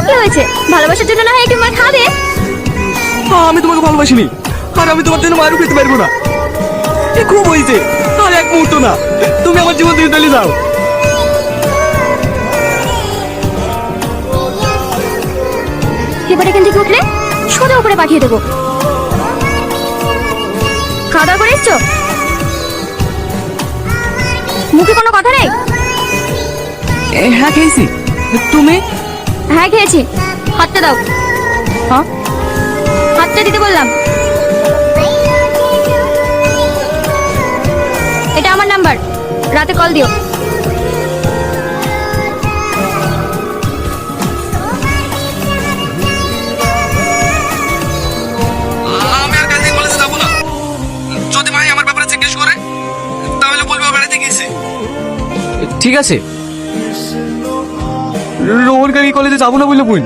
কি হয়েছে? ভালোবাসার জন্য না হয় একটু মার খাবে। আমি তোমাকে ভালোবাসিনি, আর আমি তোমার জন্য মারও খেতে পারবো না। এ খুব হয়েছে, আর এক মুহূর্ত না, তুমি আমার জীবন থেকে চলে যাও। এবার এখান থেকে উঠলে সোজা উপরে পাঠিয়ে দেবো। খাওয়া দাওয়া করে এসছো? মুখে কোনো কথা নেই? হ্যাঁ খেয়েছি, তুমি? হ্যাঁ খেয়েছি। হাতটা দাও। হ্যাঁ, হাতটা দিতে বললাম। এটা আমার নাম্বার, রাতে কল দিও। আমি আর কালকে কলেজে যাবো না। যদি ভাই আমার ব্যাপারে জিজ্ঞেস করে তাহলে বলবো বেড়াতে গেছে। ঠিক আছে, রোহন কালকে কলেজে যাবো না বললে বোন।